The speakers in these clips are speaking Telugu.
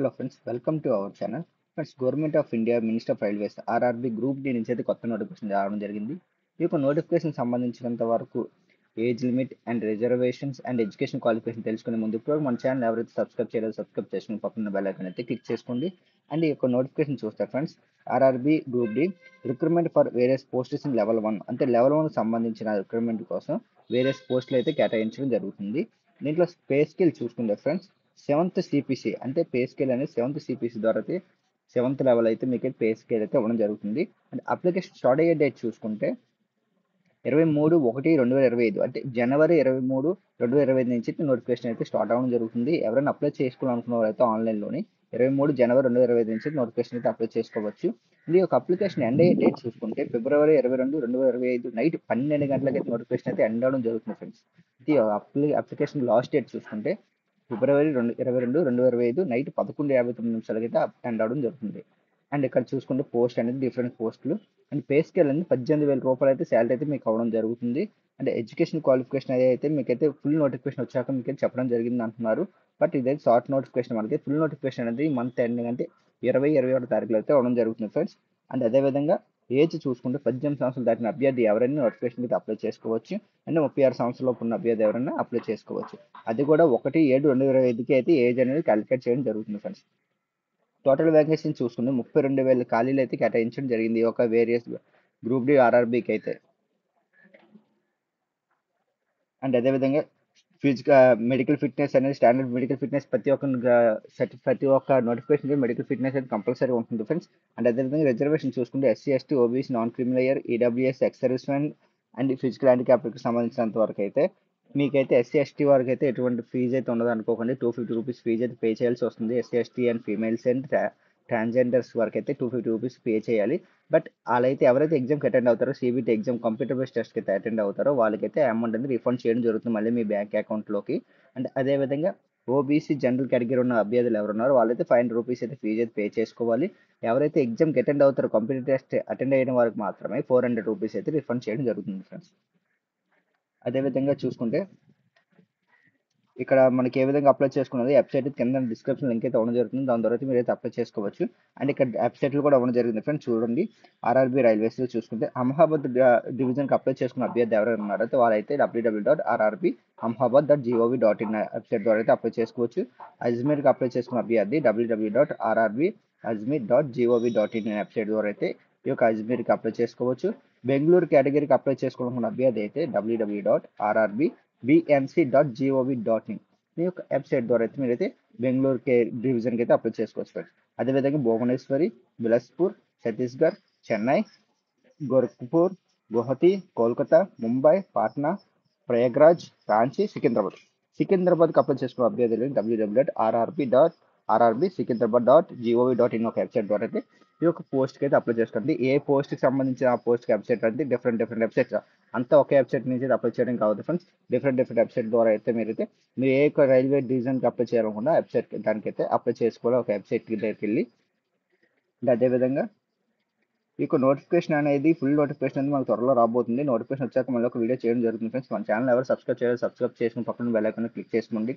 Hello friends, welcome to our channel. Friends, government of India minister of railways RRB group D నుంచి అయితే కొత్త నోటిఫికేషన్ రావడం జరిగింది. ఈ యొక్క నోటిఫికేషన్ సంబంధించినంత వరకు age limit and reservations and education qualification తెలుసుకునే ముందు ఇప్పుడు మన ఛానల్ ఎవరైతే సబ్స్క్రైబ్ చేయలేదో సబ్స్క్రైబ్ చేసుకుని పక్కన బెల్ ఐకాన్ అయితే క్లిక్ చేసుకోండి. అండ్ ఈ యొక్క నోటిఫికేషన్ చూస్తారు friends, RRB group D recruitment for various posts in level 1 అంటే లెవెల్ 1 సంబంధించిన రిక్రూట్మెంట్ కోసం వేరియస్ పోస్టులు అయితే కేటాయించడం జరుగుతుంది. దీంట్లో పే స్కేల్ చూసుకుంటే ఫ్రెండ్స్, సెవెంత్ సిపిసి అంటే పే స్కేల్ అనేది సెవెంత్ సిపిసి ద్వారా అయితే సెవెంత్ లెవెల్ అయితే మీకు పే స్కేల్ అయితే ఇవ్వడం జరుగుతుంది. అండ్ అప్లికేషన్ స్టార్ట్ అయ్యే డేట్ చూసుకుంటే 23/1/2025 అంటే జనవరి 23/2025 నుంచి నోటిఫికేషన్ అయితే స్టార్ట్ అవ్వడం జరుగుతుంది. ఎవరైనా అప్లై చేసుకోవాలనుకున్న వాళ్ళైతే ఆన్లైన్లోని 23 జనవరి 2025 నుంచి నోటిఫికేషన్ అయితే అప్లై చేసుకోవచ్చు. ఇది ఒక అప్లికేషన్ ఎండ్ అయ్యే డేట్ చూసుకుంటే ఫిబ్రవరి 22, 2025 నైట్ 12 గంటలకి నోటిఫికేషన్ అయితే ఎండ్ అవ్వడం జరుగుతుంది ఫ్రెండ్స్. ఇది అప్లికేషన్ లాస్ట్ డేట్ చూసుకుంటే ఫిబ్రవరి 22, 2025 నైట్ 11:59 అయితే ఎండ్ అవ్వడం జరుగుతుంది. అండ్ ఇక్కడ చూసుకుంటే పోస్ట్ అనేది డిఫరెంట్ పోస్టులు అండ్ పే స్కేల్ అనేది 18,000 రూపాయలు అయితే శాలరీ అయితే మీకు అవ్వడం జరుగుతుంది. అంటే ఎడ్యుకేషన్ క్వాలిఫికేషన్ అయితే మీకైతే ఫుల్ నోటిఫికేషన్ వచ్చాక మీకు చెప్పడం జరిగింది అంటున్నారు. బట్ ఇదైతే షార్ట్ నోటిఫికేషన్ మనకి ఫుల్ నోటిఫికేషన్ అనేది మంత్ ఎండింగ్ అంటే 20-21 తారీఖులో అయితే అవ్వడం జరుగుతుంది ఫ్రెండ్స్. అండ్ అదేవిధంగా ఏజ్ చూసుకుంటే 18 సంవత్సరాలు దాటిన అభ్యర్థి ఎవరైనా నోటిఫికేషన్ అయితే అప్లై చేసుకోవచ్చు. అంటే 36 సంవత్సరాలలోపు ఉన్న అభ్యర్థి ఎవరైనా అప్లై చేసుకోవచ్చు. అది కూడా 1/7/2025కి అయితే ఏజ్ అనేది క్యాలిక్యులేట్ చేయడం జరుగుతుంది ఫ్రెండ్స్. టోటల్ వేకెన్సీని చూసుకుంటే 32,000 ఖాళీలు అయితే కేటాయించడం జరిగింది ఒక వేరియస్ గ్రూప్ డి ఆర్ఆర్బీకి అయితే. అండ్ అదేవిధంగా మెడికల్ ఫిట్నెస్ అనేది స్టాండర్డ్ మెడికల్ ఫిట్నెస్ ప్రతి ఒక్క నోటిఫికేషన్ మెడికల్ ఫిట్నెస్ అయితే కంపల్సరీ ఉంటుంది ఫ్రెండ్స్. అండ్ అదేవిధంగా రిజర్వేషన్ చూసుకుంటే SC, ST, OBC, non criminal, EWS, ex service men and physical హ్యాండిక్యాప్కి సంబంధించినంత వరకు అయితే మీకైతే ఎస్సీ, ఎస్టీ వారికి అయితే ఎటువంటి ఫీజు అయితే ఉండదు అనుకోకండి. 250 రూపీస్ ఫీజు అయితే పే చేయాల్సి వస్తుంది. SC, ST and females and transgenders వరకు అయితే 250 రూపీస్ పే చేయాలి. బట్ వాళ్ళైతే ఎవరైతే ఎగ్జామ్కి అటెండ్ అవుతారో సిబిటి ఎగ్జామ్ కంప్యూటర్ బేస్డ్ టెస్ట్కి అయితే అటెండ్ అవుతారో వాళ్ళకైతే అమౌంట్ అనేది రిఫండ్ చేయడం జరుగుతుంది మళ్ళీ మీ బ్యాంక్ అకౌంట్లోకి. అండ్ అదేవిధంగా ఓబీసీ జనరల్ కేటగిరీ ఉన్న అభ్యర్థులు ఎవరున్నారో వాళ్ళైతే 500 రూపీస్ అయితే ఫీజు అయితే పే చేసుకోవాలి. ఎవరైతే ఎగ్జామ్కి అటెండ్ అవుతారో కంప్యూటర్ టెస్ట్ అటెండ్ అయిన వారికి మాత్రమే 400 రూపీస్ అయితే రిఫండ్ చేయడం జరుగుతుంది ఫ్రెండ్స్. అదేవిధంగా చూసుకుంటే ఇక్కడ మనకి ఏ విధంగా అప్లై చేసుకున్నది వెబ్సైట్ కింద డిస్క్రిప్షన్ లింక్ అయితే అవ్వడం జరుగుతుంది. దాని ద్వారా మీరు అయితే అప్లై చేసుకోవచ్చు. అండ్ ఇక్కడ వెబ్సైట్లు కూడా అవ్వడం జరిగింది ఫ్రెండ్స్. చూడండి, ఆర్ఆర్బీ రైల్వేస్ చూసుకుంటే అహ్మదాబాద్ డివిజన్కి అప్లై చేసుకున్న అభ్యర్థి ఎవరైనా ఉన్నారో అయితే వాళ్ళైతే www.rrbahmabad.gov.in వెబ్సైట్ ద్వారా అయితే అప్లై చేసుకోవచ్చు. అజ్మీర్కి అప్లై చేసుకున్న అభ్యర్థి www.rrbajmir.gov.in వెబ్సైట్ ద్వారా అయితే ఈ యొక్క అజ్మీర్కి అప్లై చేసుకోవచ్చు. బెంగళూరు కేటగిరీకి అప్లై చేసుకున్న అభ్యర్థి అయితే www.rrbnc.gov.in ఈ యొక్క వెబ్సైట్ ద్వారా అయితే మీరైతే బెంగళూరు డివిజన్కి అయితే అప్లై చేసుకోవచ్చు ఫ్రెండ్స్. అదేవిధంగా భువనేశ్వరి, బిలాస్పూర్, ఛత్తీస్గఢ్, చెన్నై, గోరఖ్పూర్, గువాహతి, కోల్కతా, ముంబై, పాట్నా, ప్రయాగ్రాజ్, రాంచీ, సికింద్రాబాద్కి అప్లై చేసుకున్న అభ్యర్థులు www.rrbsikindrabad.gov.in ఒక వెబ్సైట్ ద్వారా అయితే ఈ యొక్క పోస్ట్కి అయితే అప్లై చేసుకోండి. ఏ పోస్ట్కి సంబంధించిన ఆ పోస్ట్కి వెబ్సైట్ అంటే డిఫరెంట్ వెబ్సైట్స్ అంతా ఒకే వెబ్సైట్ నుంచి అప్లై చేయడం కావద్దు ఫ్రెండ్స్. డిఫరెంట్ వెబ్సైట్ ద్వారా అయితే మీరు ఏ యొక్క రైల్వే డివిజన్కి అప్లై చేయాలనుకున్నా వెబ్సైట్ దానికైతే అప్లై చేసుకోవాలి ఒక వెబ్సైట్ దగ్గరికి వెళ్ళి. అదేవిధంగా ఈ నోటిఫికేషన్ అనేది ఫుల్ నోటిఫికేషన్ అనేది మనకు త్వరలో రాబోతుంది. నోటిఫికేషన్ వచ్చాక మళ్ళీ ఒక వీడియో చేయడం జరుగుతుంది ఫ్రెండ్స్. మన ఛానల్ ఎవరు సబ్స్క్రైబ్ చేయాలి సబ్స్క్రైబ్ చేసుకుని పక్కన బెల్ ఐకాన్ క్లిక్ చేసుకోండి.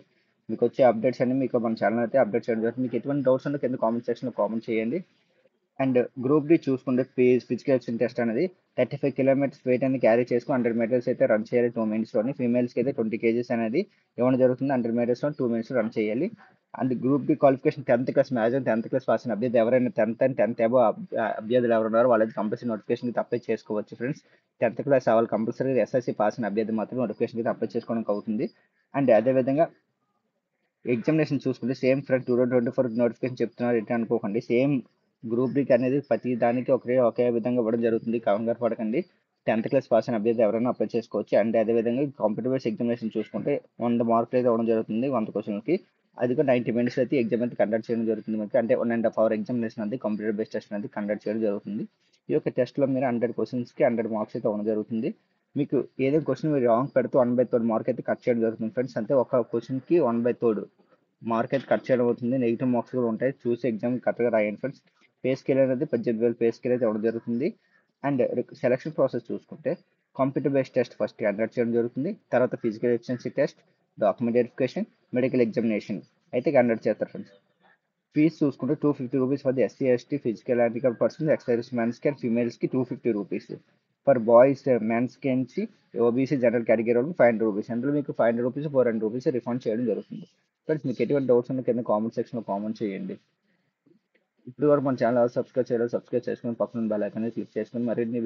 మీకు వచ్చే అప్డేట్స్ అన్ని మీకు మన ఛానల్ అయితే అప్డేట్ చేయడం జరుగుతుంది. మీకు ఎటువంటి డౌట్స్ ఉంటే కింద కామెంట్ సెక్షన్లో కామెంట్ చేయండి. అండ్ గ్రూప్ డి చూసుకుంటే ఫిజికల్ టెస్ట్ అనేది 35 కిలోమీటర్స్ వెయిట్ అనేది క్యారీ చేసుకుని 100 మీటర్స్ అయితే రన్ చేయాలి 2 మినిట్స్లోని. ఫీమేల్స్కి అయితే 20 kgs అనేది ఇవ్వడం జరుగుతుంది. 100 మీటర్స్లో 2 మినిట్స్ రన్ చేయాలి. And group D qualification 10th class maximum 10th class pass అయిన అభ్యర్థి ఎవరైనా 10th అబో అభ్యర్థులు ఎవరు ఉన్నారో వాళ్ళైతే కంపల్సరీ నోటిఫికేషన్కి అప్లై చేసుకోవచ్చు ఫ్రెండ్స్. 10th క్లాస్ అవ్వాలి కంపల్సరీ. ఎస్ఎస్సి పాస్ అయిన అభ్యర్థి మాత్రం నోటిఫికేషన్కి అప్లై చేసుకోవడానికి అవుతుంది. అండ్ అదేవిధంగా ఎగ్జామినేషన్ చూసుకుంటే సేమ్ ఫ్రెండ్ 2024 నోటిఫికేషన్ చెప్తున్నారు ఏంటి అనుకోకండి. సేమ్ గ్రూప్ డికి అనేది ప్రతి దానికి ఒకే విధంగా ఇవ్వడం జరుగుతుంది. కంగారు పడకండి. 10th క్లాస్ పాస్ అయిన అభ్యర్థి ఎవరైనా అప్లై చేసుకోవచ్చు. అండ్ అదేవిధంగా కంప్యూటర్ బేస్డ్ ఎగ్జామినేషన్ చూసుకుంటే 100 మార్కులు అయితే ఇవ్వడం జరుగుతుంది 100 క్వశ్చన్కి. అది కూడా 90 minutes అయితే ఎగ్జామ్ అయితే కండక్ట్ చేయడం జరుగుతుంది మనకి. అంటే 1.5 hour ఎగ్జామినేషన్ అనేది కంప్యూటర్ బేస్డ్ టెస్ట్ అనేది కండక్ట్ చేయడం జరుగుతుంది. ఈ యొక్క టెస్ట్లో మీరు 100 క్వశ్చన్స్కి 100 మార్క్స్ అయితే ఇవ్వడం జరుగుతుంది. మీకు ఏదైనా క్వశ్చన్ మీరు రాంగ్ పెడితే 1/3 మార్క్ అయితే కట్ చేయడం జరుగుతుంది ఫ్రెండ్స్. అంటే ఒక క్వశ్చన్కి 1/3 మార్క్ అయితే కట్ చేయడం అవుతుంది. నెగిటివ్ మార్క్స్ కూడా ఉంటాయి. చూసి ఎగ్జామ్ కరెక్ట్గా రాయండి ఫ్రెండ్స్. పే స్కేల్ అనేది 18,000 పే స్కేల్ అయితే ఇవ్వడం జరుగుతుంది. అండ్ సెలక్షన్ ప్రాసెస్ చూసుకుంటే computer based test first conduct చేయడం జరుగుతుంది. తర్వాత physical efficiency test, document verification, medical examination అయితే కండక్ట్ చేస్తారు ఫ్రెండ్స్. ఫీజు చూసుకుంటే 250 rupees for the SC ST physical handicap persons, ex service మెన్స్కి అండ్ ఫీమేల్స్కి 250 రూపీస్. ఫర్ బాయ్స్ మెన్స్కి నుంచి ఓబీసీ జనరల్ కేటగిరీ వాళ్ళకి 500 రూపీస్. అందులో మీకు 500 రూపీస్ 400 రూపీస్ రిఫండ్ చేయడం జరుగుతుంది. ఫ్రెండ్స్ మీకు ఎటువంటి డౌట్స్ ఉన్న కింద కామెంట్ సెక్షన్లో కామెంట్ చేయండి. ఇప్పుడు వరకు మన ఛానల్ సబ్స్క్రైబ్ చేయాలి, సబ్స్క్రైబ్ చేసుకుని పక్కన బెల్ ఐకాన్ క్లిక్ చేసుకుని మరిన్ని